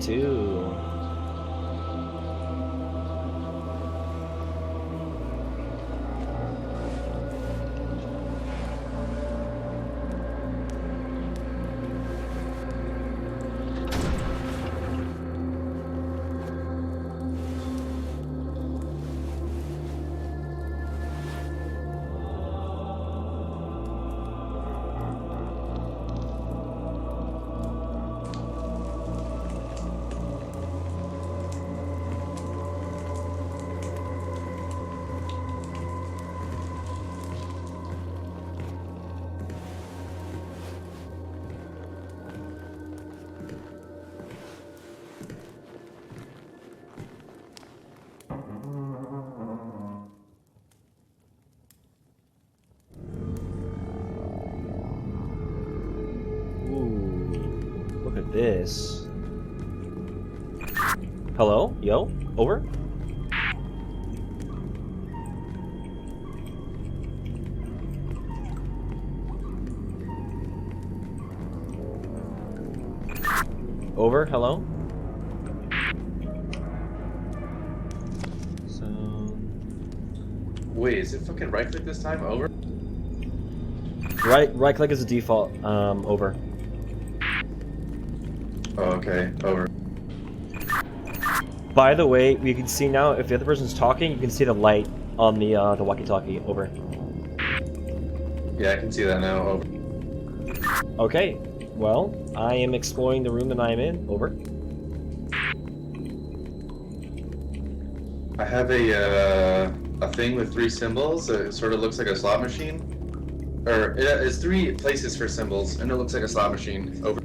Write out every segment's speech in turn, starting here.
too. This. Hello? Yo? Over? Over? Hello? So... Wait, is it fucking right click this time? Over? Right click is the default. Over. Oh, okay, over. By the way, we can see now if the other person's talking, you can see the light on the walkie-talkie. Over. Yeah, I can see that now. Over. Okay. Well, I am exploring the room that I am in. Over. I have a thing with 3 symbols. It sort of looks like a slot machine. Or it's 3 places for symbols, and it looks like a slot machine. Over.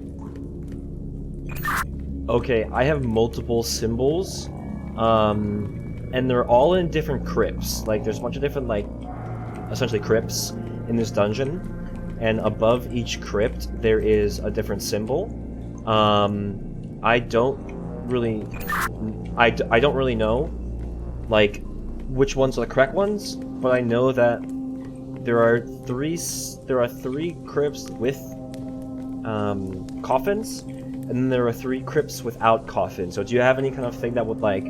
Okay, I have multiple symbols, and they're all in different crypts. Like, there's a bunch of different, like, essentially crypts in this dungeon, and above each crypt there is a different symbol. I don't really know, like, which ones are the correct ones, but I know that there are three crypts with coffins. And then there are 3 crypts without coffins. So do you have any kind of thing that would, like,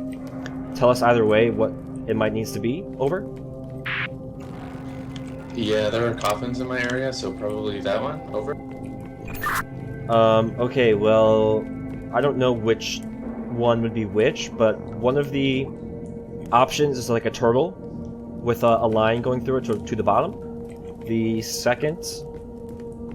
tell us either way what it might needs to be? Over? Yeah, there are coffins in my area, so probably that one. Over. Okay, well, I don't know which one would be which, but one of the options is like a turtle with a line going through it to the bottom. The second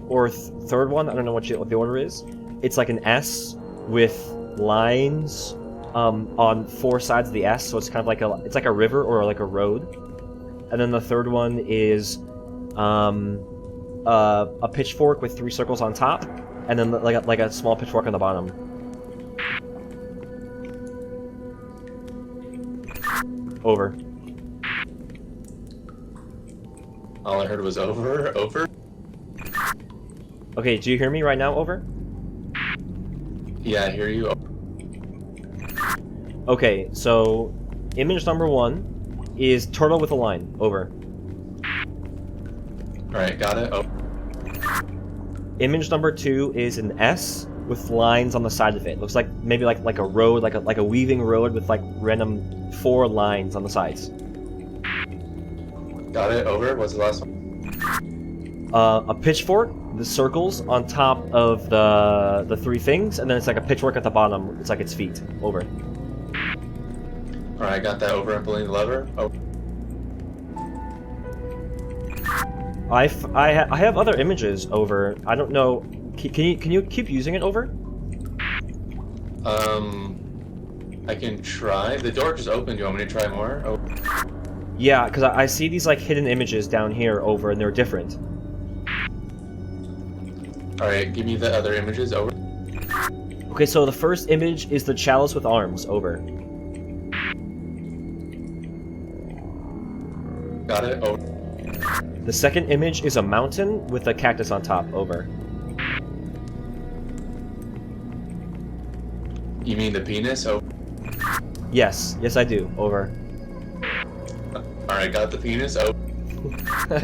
or third one, I don't know what the order is. It's like an S with lines on 4 sides of the S, so it's kind of like a river or like a road. And then the third one is a pitchfork with 3 circles on top, and then like a small pitchfork on the bottom. Over. All I heard was over, over. Okay, do you hear me right now? Over? Yeah, I hear you. Okay, so image number 1 is turtle with a line. Over. Alright, got it. Oh. Image number 2 is an S with lines on the side of it. Looks like maybe like a road, like a weaving road with like random 4 lines on the sides. Got it. Over. What's the last one? A pitchfork, the circles on top of the 3 things, and then it's like a pitchfork at the bottom. It's like its feet. Over. Alright, got that. Over and pulling the lever. Oh. I have other images. Over. I don't know. Can you keep using it? Over. I can try. The door just opened. Do you want me to try more? Oh. Yeah, because I see these like hidden images down here. Over, and they're different. Alright, give me the other images. Over. Okay, so the first image is the chalice with arms. Over. Got it. Over. The second image is a mountain with a cactus on top. Over. You mean the penis? Oh. Yes, I do. Over. Alright, got the penis. Oh.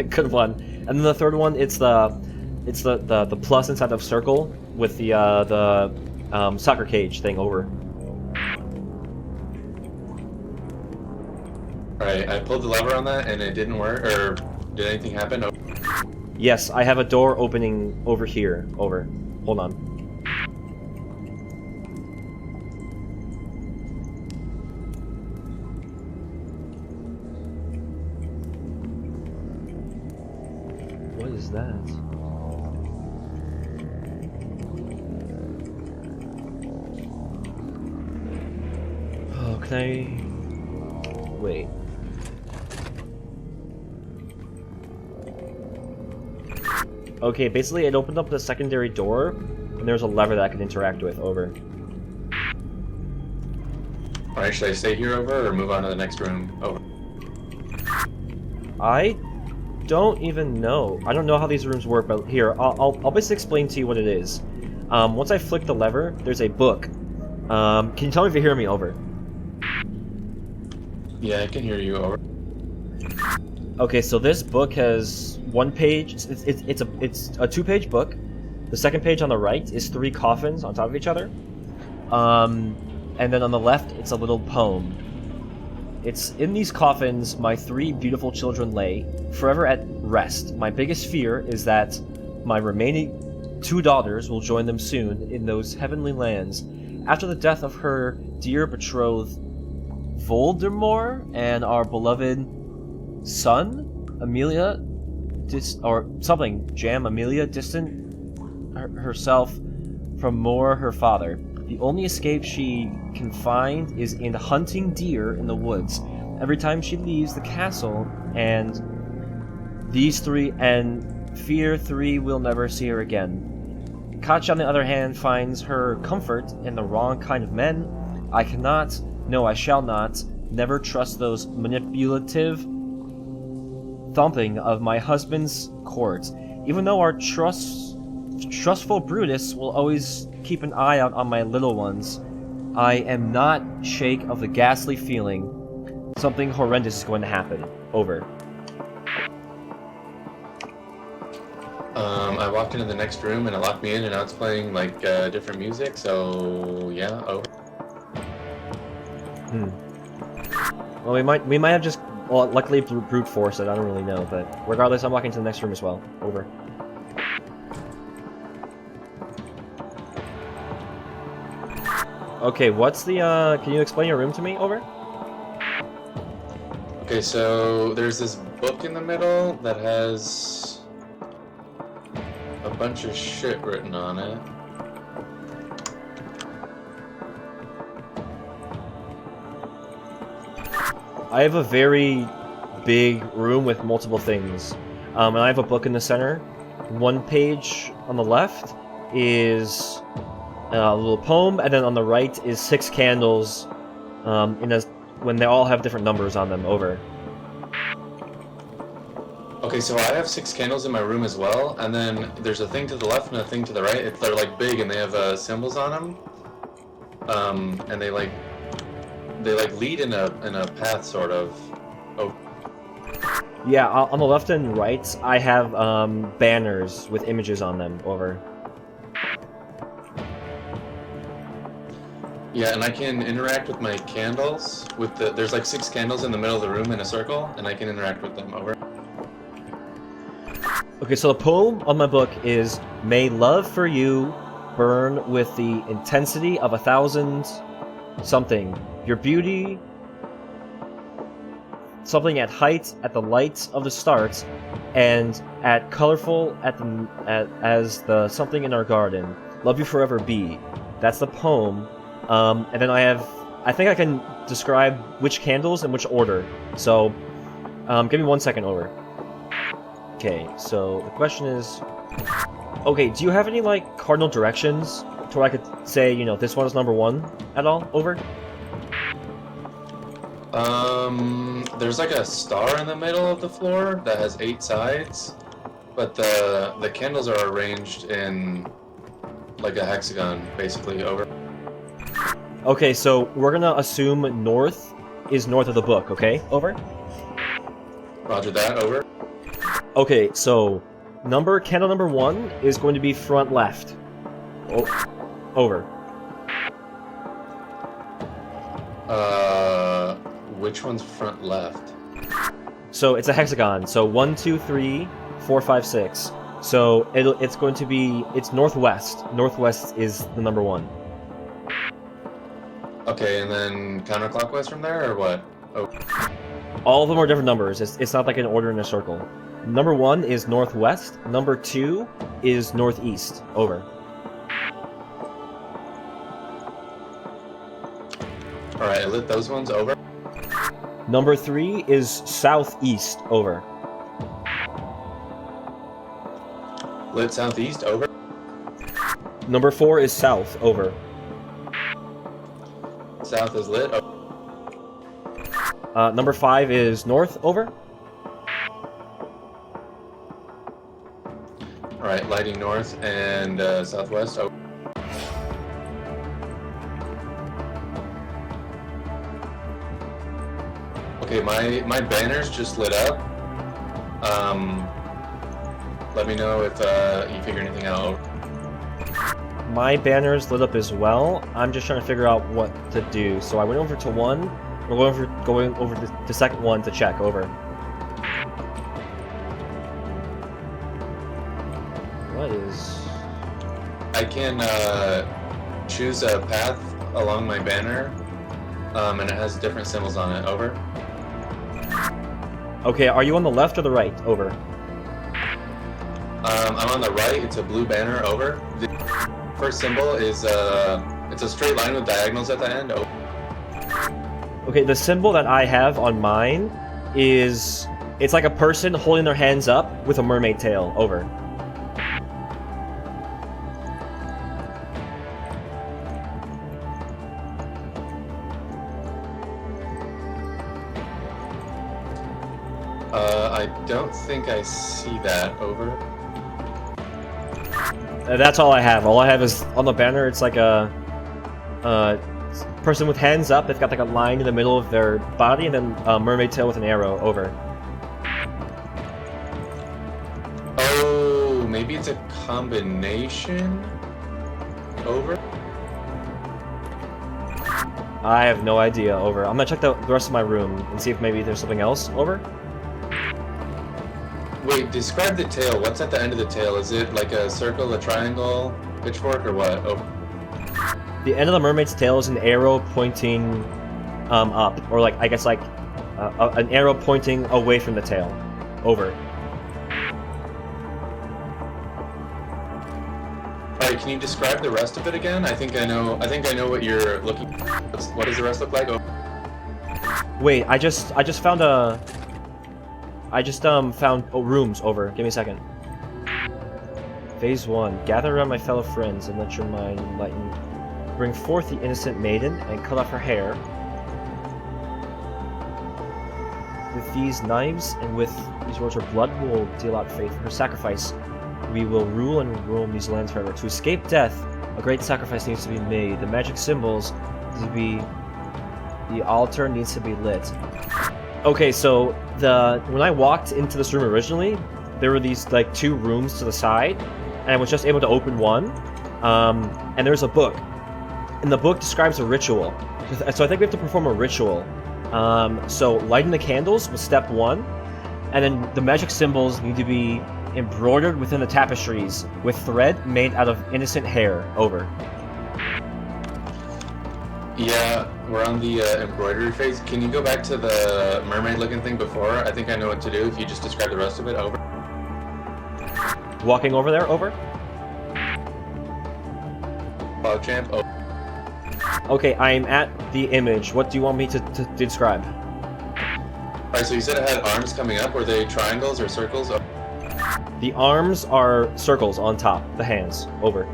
Good one. And then the third one, it's the plus inside of circle with the soccer cage thing. Over. Alright, I pulled the lever on that and it didn't work, or did anything happen? Oh. Yes, I have a door opening over here. Over. Hold on. What is that? Oh, can I... Wait. Okay, basically it opened up the secondary door, and there's a lever that I can interact with. Over. Alright, should I stay here over or move on to the next room? Over. I don't even know. I don't know how these rooms work, but here, I'll basically explain to you what it is. Once I flick the lever, there's a book. Can you tell me if you hear me? Over. Yeah, I can hear you. Over. Okay, so this book has one page. It's a two-page book. The second page on the right is 3 coffins on top of each other. And then on the left, it's a little poem. It's in these coffins, my 3 beautiful children lay, forever at rest. My biggest fear is that my remaining 2 daughters will join them soon in those heavenly lands. After the death of her dear betrothed Voldemort and our beloved son, Amelia, Jam Amelia, distant herself from Moore, her father. The only escape she can find is in hunting deer in the woods. Every time she leaves the castle, and these 3, and fear 3 will never see her again. Koch, on the other hand, finds her comfort in the wrong kind of men. I cannot, no, I shall not, never trust those manipulative thumping of my husband's court. Even though our trustful Brutus will always keep an eye out on my little ones, I am not shake of the ghastly feeling something horrendous is going to happen. Over. I walked into the next room and it locked me in, and now it's playing like different music. So yeah, over. Well, we might have just, well, luckily brute force it. I don't really know, but regardless, I'm walking to the next room as well. Over. Okay, what's the, can you explain your room to me? Over? Okay, so there's this book in the middle that has a bunch of shit written on it. I have a very big room with multiple things. And I have a book in the center. One page on the left is a little poem, and then on the right is 6 candles when they all have different numbers on them. Over. Okay, so I have 6 candles in my room as well, and then there's a thing to the left and a thing to the right. They're like big and they have symbols on them. And they lead in a path sort of. Oh. Yeah, on the left and right, I have banners with images on them. Over. Yeah, and I can interact with my candles. There's like 6 candles in the middle of the room in a circle, and I can interact with them. Over. Okay, so the poem on my book is, "May love for you burn with the intensity of 1,000 something. Your beauty, something at height at the light of the start, and at colorful as the something in our garden. Love you forever be." That's the poem. And then I think I can describe which candles in which order. So, give me 1 second. Over. Okay, so the question is, okay, do you have any like cardinal directions to where I could say, you know, this one is number 1 at all? Over. There's like a star in the middle of the floor that has 8 sides, but the candles are arranged in like a hexagon, basically. Over. Okay, so we're gonna assume north is north of the book, okay? Over? Roger that. Over. Okay, so candle number 1 is going to be front left. Over. Which one's front left? So it's a hexagon. So 1, 2, 3, 4, 5, 6. So it's going to be, it's northwest. Northwest is the number 1. Okay, and then counterclockwise from there, or what? Oh. All of them are different numbers. It's not like an order in a circle. Number 1 is northwest. Number 2 is northeast. Over. Alright, I lit those ones. Over. Number 3 is southeast. Over. Lit southeast. Over. Number 4 is south. Over. South is lit. Number 5 is north. Over. Alright, lighting north and southwest. Over. Okay, my banner's just lit up. Let me know if you figure anything out. Over. My banner's lit up as well. I'm just trying to figure out what to do. So I went over to 1. We're going over the second one to check. Over. What is... I can choose a path along my banner, and it has different symbols on it. Over. Okay, are you on the left or the right? Over. I'm on the right. It's a blue banner. Over. The first symbol is it's a straight line with diagonals at the end. Over. Okay, the symbol that I have on mine is... It's like a person holding their hands up with a mermaid tail. Over. I don't think I see that. Over. That's all I have. All I have is on the banner. It's like a person with hands up. They've got like a line in the middle of their body, and then a mermaid tail with an arrow. Over. Oh, maybe it's a combination. Over. I have no idea. Over. I'm gonna check the rest of my room and see if maybe there's something else. Over. Wait, describe the tail. What's at the end of the tail? Is it like a circle, a triangle, pitchfork, or what? Oh. The end of the mermaid's tail is an arrow pointing up, or like I guess like an arrow pointing away from the tail. Over. Alright, can you describe the rest of it again? I think I know what you're looking for. What does the rest look like? Oh. Wait, I just found a... I just found rooms. Over. Give me a second. Phase 1. Gather around my fellow friends and let your mind enlighten. Bring forth the innocent maiden and cut off her hair. With these knives and with these words of blood we will deal out faith. Her sacrifice. We will rule and roam these lands forever. To escape death, a great sacrifice needs to be made. The magic symbols to be... The altar needs to be lit. Okay, so when I walked into this room originally, there were these like 2 rooms to the side, and I was just able to open one. And there's a book, and the book describes a ritual. So I think we have to perform a ritual. So lighting the candles was step 1, and then the magic symbols need to be embroidered within the tapestries with thread made out of innocent hair. Over. Yeah, we're on the embroidery phase. Can you go back to the mermaid-looking thing before? I think I know what to do if you just describe the rest of it. Over. Walking over there. Over. PogChamp. Over. Okay, I'm at the image. What do you want me to describe? Alright, so you said it had arms coming up. Were they triangles or circles? Oh. The arms are circles on top. The hands. Over.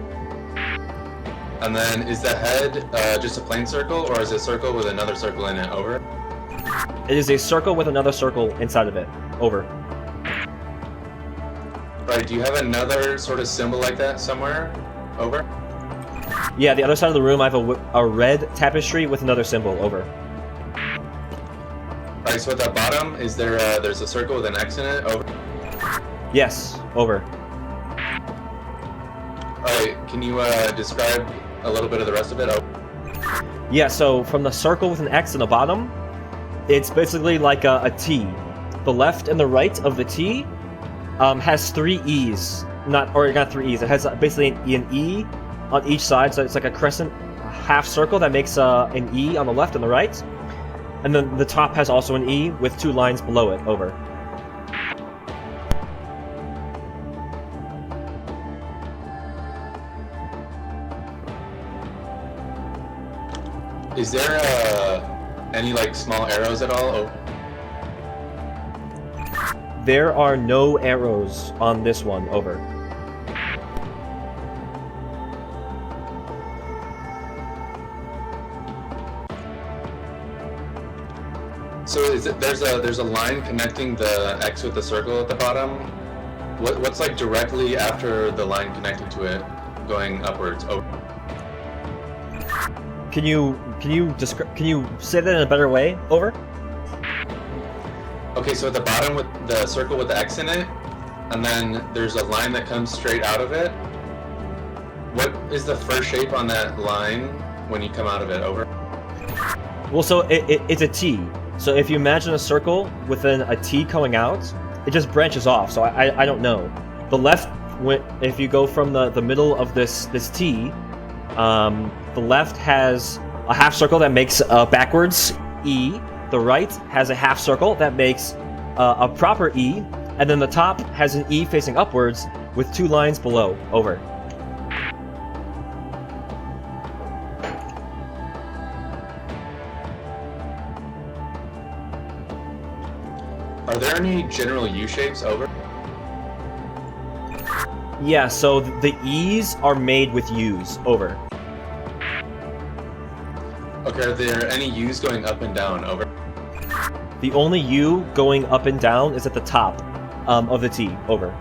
And then, is the head just a plain circle, or is it a circle with another circle in it? Over. It is a circle with another circle inside of it. Over. Right, do you have another sort of symbol like that somewhere? Over. Yeah, the other side of the room I have a red tapestry with another symbol. Over. Alright, so at the bottom, is there there's a circle with an X in it? Over. Yes. Over. Alright, can you describe a little bit of the rest of it? Over. Yeah, so from the circle with an X in the bottom, it's basically like a T. the left and the right of the T has 3 E's. Not 3 E's. It has basically an E on each side, so it's like a crescent half circle that makes an E on the left and the right. And then the top has also an E with 2 lines below it. Over. Is there any like small arrows at all? Oh. There are no arrows on this one. Over. So there's a line connecting the X with the circle at the bottom. What's like directly after the line connecting to it, going upwards? Oh. Can you say that in a better way? Over. Okay, so at the bottom with the circle with the X in it, and then there's a line that comes straight out of it. What is the first shape on that line when you come out of it? Over. Well, so it's a T. So if you imagine a circle within a T coming out, it just branches off. So I don't know. The left, if you go from the middle of this T, the left has a half circle that makes a backwards E. The right has a half circle that makes a proper E. And then the top has an E facing upwards with 2 lines below. Over. Are there any general U-shapes? Over. Yeah, so the E's are made with U's. Over. Okay, are there any U's going up and down? Over. The only U going up and down is at the top of the T. Over.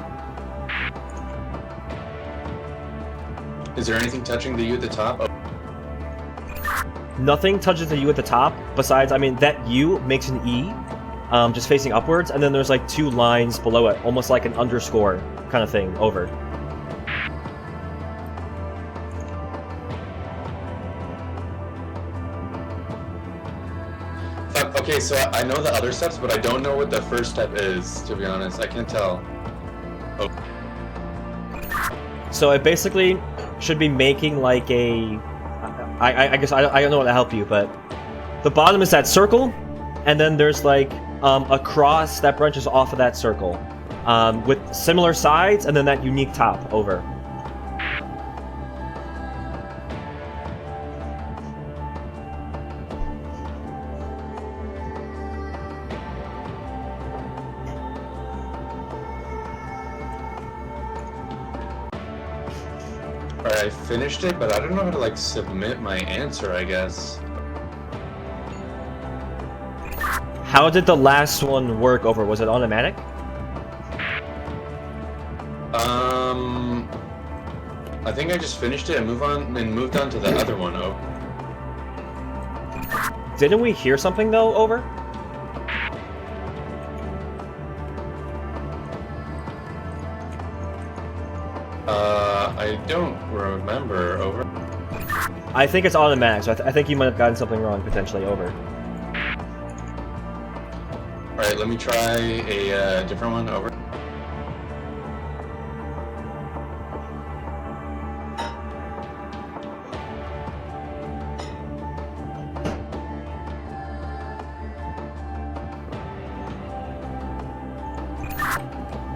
Is there anything touching the U at the top? Oh. Nothing touches the U at the top, besides, I mean, that U makes an E, just facing upwards, and then there's like 2 lines below it, almost like an underscore kind of thing. Over. Okay, so I know the other steps, but I don't know what the first step is, to be honest. I can't tell. Oh. So it basically should be making like a... I guess I don't know how to help you, but the bottom is that circle, and then there's like a cross that branches off of that circle with similar sides, and then that unique top. Over. Alright, I finished it, but I don't know how to like submit my answer, I guess. How did the last one work? Over? Was it automatic? I think I just finished it and moved on to the other one. Oh. Didn't we hear something though? Over? I don't remember. Over. I think it's automatic, so I think you might have gotten something wrong, potentially. Over. Alright, let me try a different one. Over.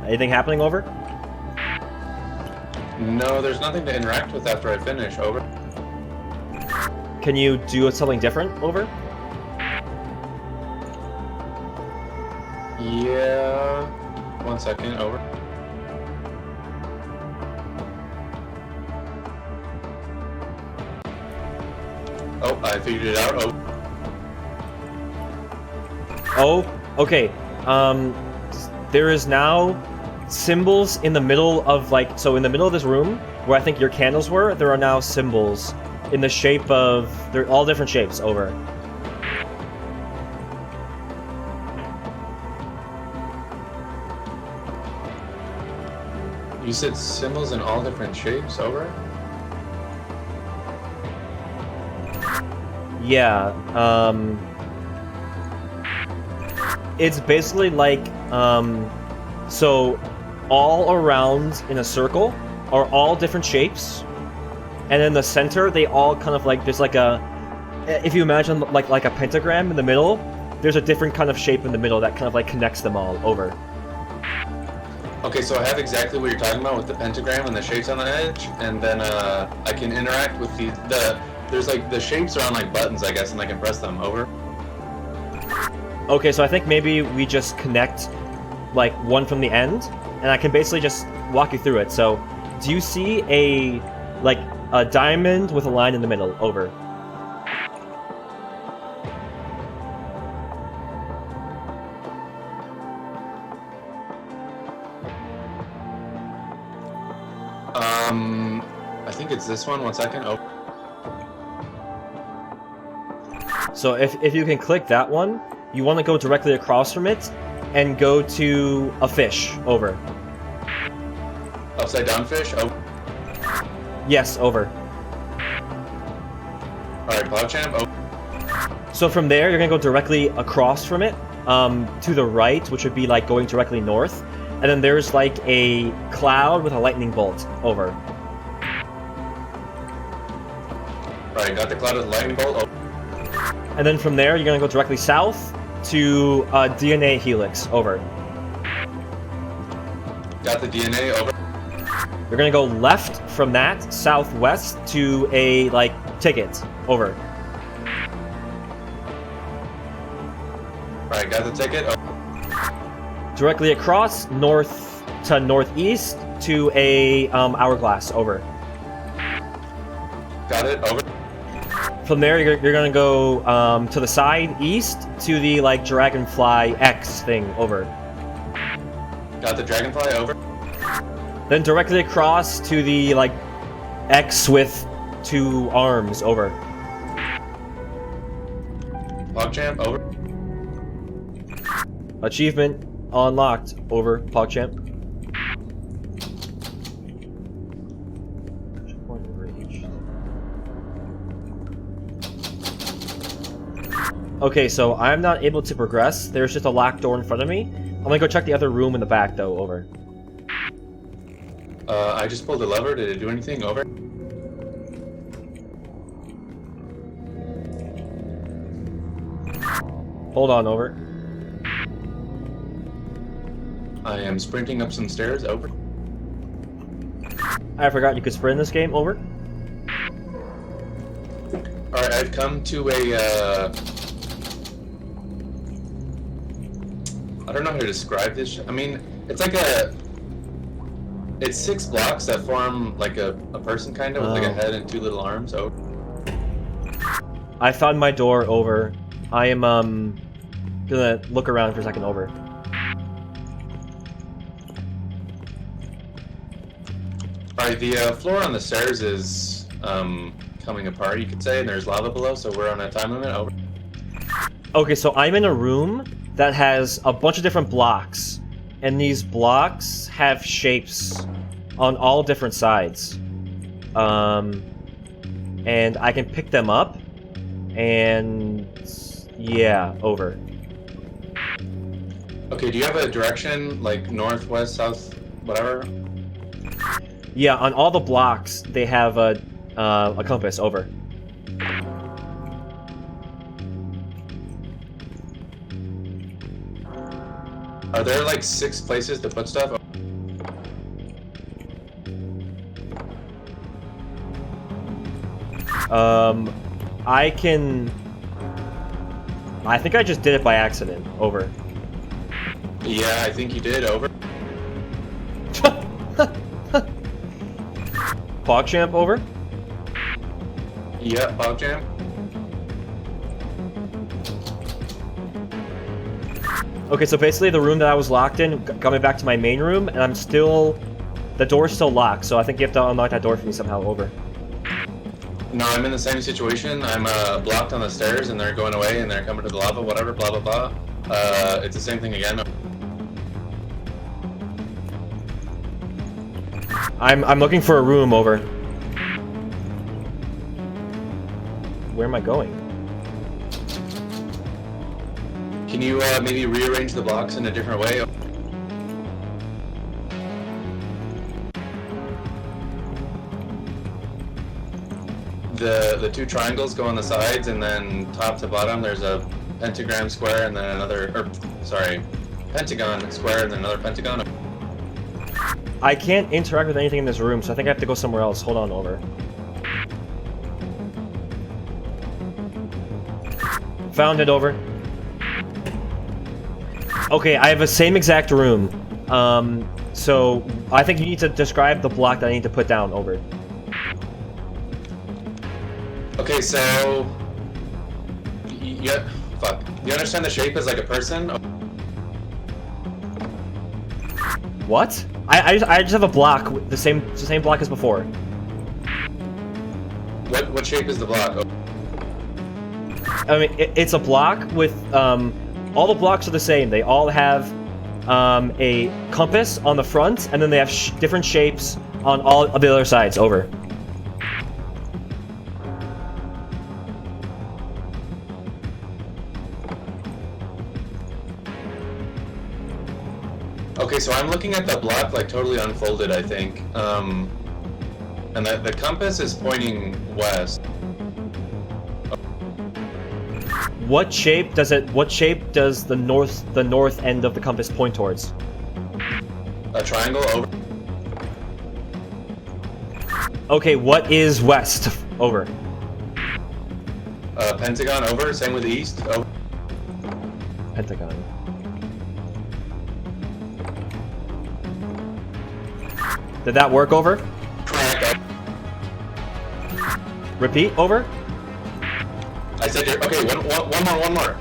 Anything happening? Over? No, there's nothing to interact with after I finish. Over. Can you do something different? Over? Yeah. 1 second. Over. Oh, I figured it out. Oh, okay. There is now symbols in the middle of, like, so in the middle of this room, where I think your candles were, there are now symbols in the shape of, they're all different shapes. Over. You said symbols in all different shapes. Over. Yeah, It's basically like, so all around in a circle are all different shapes, and in the center they all kind of like, there's like a, if you imagine like a pentagram in the middle, there's a different kind of shape in the middle that kind of like connects them all over. Okay, so I have exactly what you're talking about with the pentagram and the shapes on the edge, and then I can interact with there's like the shapes are on like buttons, I guess, and I can press them over. Okay, so I think maybe we just connect like one from the end, and I can basically just walk you through it. So, do you see a diamond with a line in the middle? Over. I think it's this one. 1 second. Oh. So if you can click that one, you want to go directly across from it, and go to a fish. Over. Upside down fish. Oh. Yes. Over. All right, PogChamp. Oh. So from there, you're gonna go directly across from it, to the right, which would be like going directly north, and then there's like a cloud with a lightning bolt. Over. All right, got the cloud with the lightning bolt. Oh. And then from there, you're gonna go directly south to DNA helix. Over. Got the DNA. Over. You're gonna go left from that, southwest to a like ticket. Over. All right, got the ticket. Oh. Directly across, north to northeast to a hourglass. Over. Got it. Over. From there, you're gonna go to the side east to the like dragonfly X thing. Over. Got the dragonfly. Over. Then directly across to the like X with 2 arms. Over. PogChamp. Over. Achievement unlocked. Over. PogChamp. Okay, so I'm not able to progress. There's just a locked door in front of me. I'm gonna go check the other room in the back, though. Over. I just pulled a lever. Did it do anything? Over. Hold on. Over. I am sprinting up some stairs. Over. I forgot you could sprint in this game. Over. Alright, I've come to a, I don't know how to describe this. I mean, it's like it's 6 blocks that form like a person kind of, with like a head and 2 little arms. Oh. I found my door. Over. I am, gonna look around for a second. Over. Alright, the floor on the stairs is, coming apart, you could say, and there's lava below, so we're on a time limit. Over. Okay, so I'm in a room that has a bunch of different blocks, and these blocks have shapes on all different sides. And I can pick them up, and yeah, over. Okay, do you have a direction, like north, west, south, whatever? Yeah, on all the blocks, they have a compass. Over. Are there like 6 places to put stuff? I think I just did it by accident. Over. Yeah, I think you did. Over. PogChamp. Over. Yeah, PogChamp. Okay, so basically the room that I was locked in got me back to my main room, and I'm still... The door's still locked, so I think you have to unlock that door for me somehow. Over. No, I'm in the same situation. I'm blocked on the stairs, and they're going away, and they're coming to the lava, whatever, blah, blah, blah. It's the same thing again. I'm looking for a room. Over. Where am I going? Can Can you maybe rearrange the blocks in a different way? The two triangles go on the sides, and then top to bottom there's a pentagram square and then another, pentagon square and then another pentagon. I can't interact with anything in this room, so I think I have to go somewhere else. Hold on, over. Found it, over. Okay, I have the same exact room. So I think you need to describe the block that I need to put down, over. Okay, so fuck. You understand the shape as like a person? What? I just have a block, the same block as before. What shape is the block? I mean, it's a block with all the blocks are the same. They all have a compass on the front, and then they have different shapes on all of the other sides. Over. Okay, so I'm looking at the block like totally unfolded, I think. And the compass is pointing west. What shape does the north end of the compass point towards? A triangle over. Okay, what is west? Over. Pentagon over. Same with the east. Over. Pentagon. Did that work, over? Correct. Repeat, over? I said you're, okay, one more.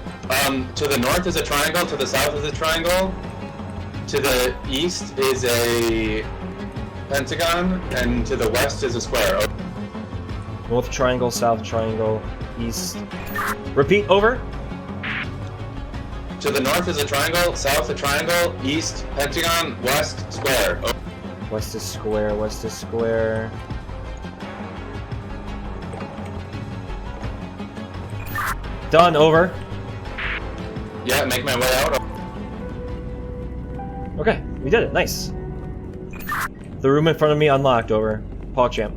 To the north is a triangle, to the south is a triangle, to the east is a pentagon, and to the west is a square. North triangle, south triangle, east. Repeat, over? To the north is a triangle, south a triangle, east pentagon, west square. Over. West is square, west is square. Done, over. Yeah, make my way out. Okay, we did it, nice. The room in front of me unlocked, over. PogChamp.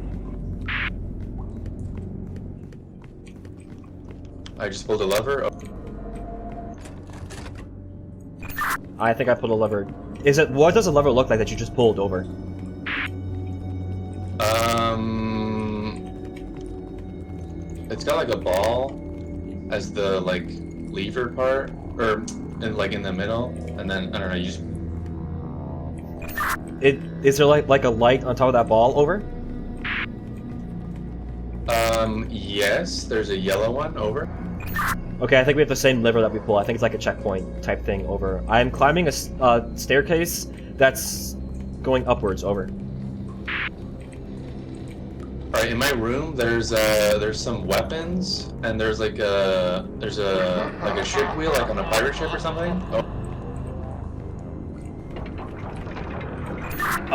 I just pulled a lever. Oh. I think I pulled a lever. What does a lever look like that you just pulled, over? It's got like a ball as the like lever part, or like in the middle, and then I don't know. You just. Is there like a light on top of that ball, over? Yes. There's a yellow one, over. Okay, I think we have the same lever that we pull. I think it's like a checkpoint type thing, over. I'm climbing a staircase that's going upwards, over. Alright, in my room there's some weapons, and there's like a ship wheel, like on a pirate ship or something. Oh.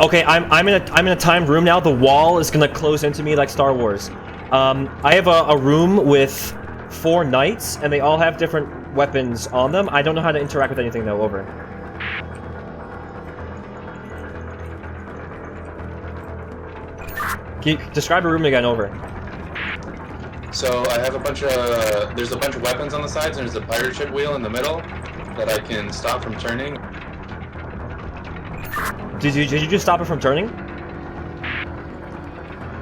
Okay, I'm in a timed room now. The wall is gonna close into me like Star Wars. I have a room with 4 knights, and they all have different weapons on them. I don't know how to interact with anything though, over. Can you describe a room again, over? So I have there's a bunch of weapons on the sides, and there's a pirate ship wheel in the middle that I can stop from turning. Did you just stop it from turning?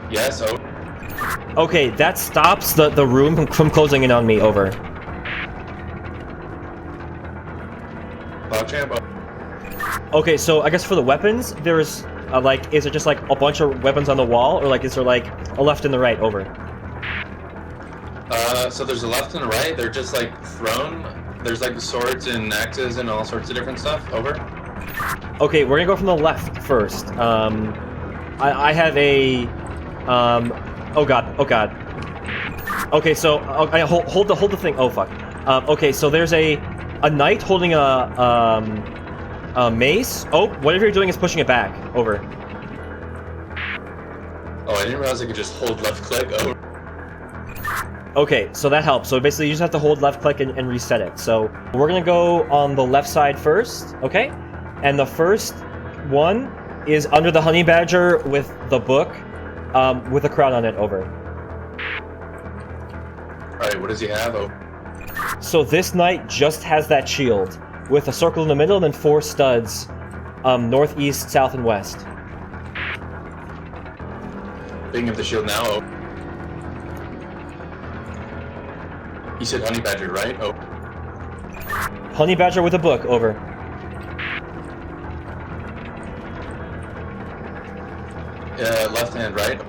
Yes, over. Okay, that stops the room from closing in on me, over. PogChamp, over. Okay, so I guess for the weapons, there's is it just like a bunch of weapons on the wall, or like is there like a left and the right, over? So there's a left and a right. They're just like thrown. There's like swords and axes and all sorts of different stuff, over. Okay, we're gonna go from the left first. I have a oh god. Okay, so I hold the thing. Oh fuck. Okay, so there's a knight holding a mace. Oh, whatever you're doing is pushing it back. Over. Oh, I didn't realize I could just hold left click. Over. Okay, so that helps. So basically you just have to hold left click and reset it. So we're gonna go on the left side first, okay? And the first one is under the honey badger with the book, with a crown on it, over. Alright, what does he have? Oh. So this knight just has that shield, with a circle in the middle and then 4 studs, north, east, south, and west. Picking up the shield now, oh. You said honey badger, right? Oh. Honey badger with a book, over. Left hand, right?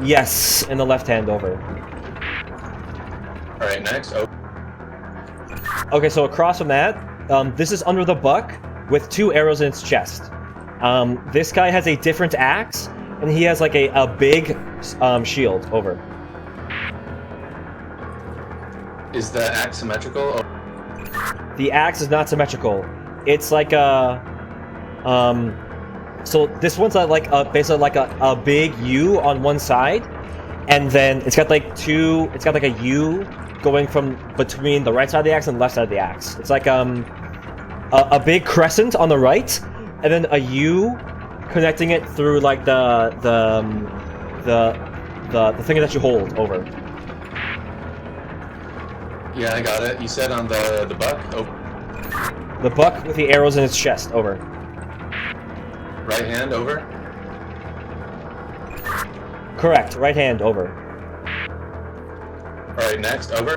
Yes, in the left hand, over. Alright, next. Oh. Okay, so across from that, this is under the buck with 2 arrows in its chest. This guy has a different axe, and he has like a big shield, over. Is the axe symmetrical? Oh. The axe is not symmetrical. It's like a... So this one's basically like a big U on one side, and then it's got like a U going from between the right side of the axe and the left side of the axe. It's like a big crescent on the right, and then a U connecting it through like the thing that you hold, over. Yeah, I got it. You said on the buck? Oh. The buck with the arrows in its chest, over. Right hand, over? Correct, right hand, over. Alright, next, over?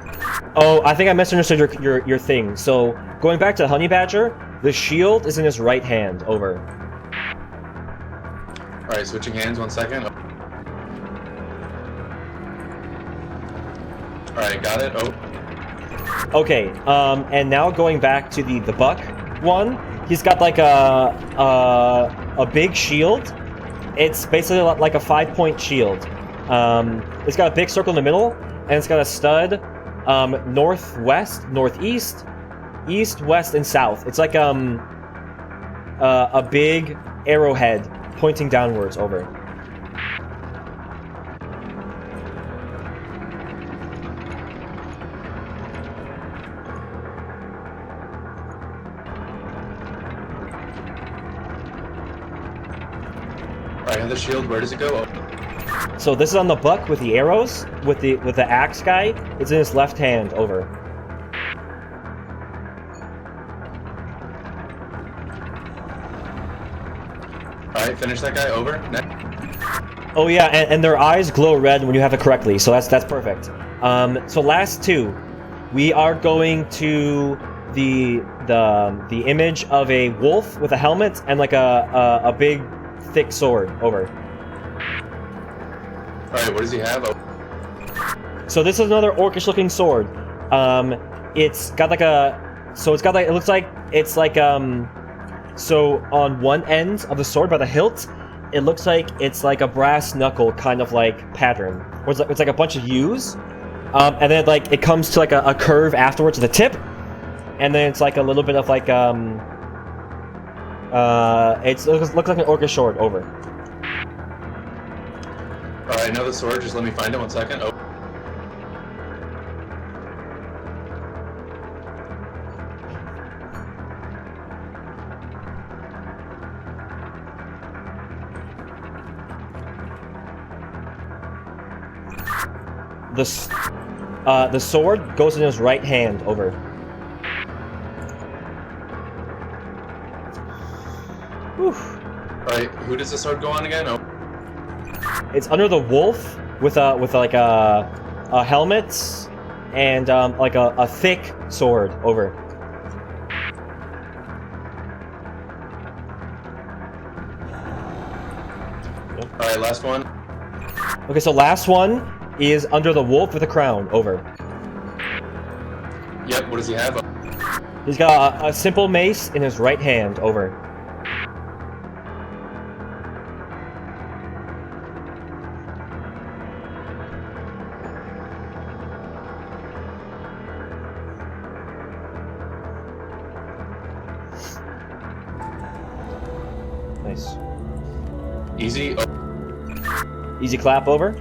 Oh, I think I misunderstood your thing. So, going back to Honey Badger, the shield is in his right hand, over. Alright, switching hands, 1 second. Alright, got it. Oh. Okay, and now going back to the buck one, he's got like a big shield. It's basically like a 5-point shield. It's got a big circle in the middle, and it's got a stud northwest, northeast, east, west, and south. It's like a big arrowhead pointing downwards, over. Alright, and the shield, where does it go? Oh. So this is on the buck with the arrows, with the axe guy. It's in his left hand, over. Alright, finish that guy, over. Next. Oh yeah, and their eyes glow red when you have it correctly, so that's perfect. So last 2, we are going to the image of a wolf with a helmet and like a big thick sword, over. Alright, what does he have? Oh. So this is another orcish looking sword. It's got like it looks like it's like so on one end of the sword by the hilt, it looks like it's like a brass knuckle kind of like pattern. Where it's like a bunch of U's, and then like it comes to like a curve afterwards at the tip, and then it's like a little bit of like it looks like an orcish sword, over. Alright, I know the sword, just let me find it, 1 second. Oh. The sword goes in his right hand, over. Whew. Alright, who does the sword go on again? Oh. It's under the wolf with like a helmet and like a thick sword, over. Alright, last one. Okay, so last one is under the wolf with a crown, over. Yep, what does he have? He's got a simple mace in his right hand, over. Nice. Easy. Oh. Easy clap, over.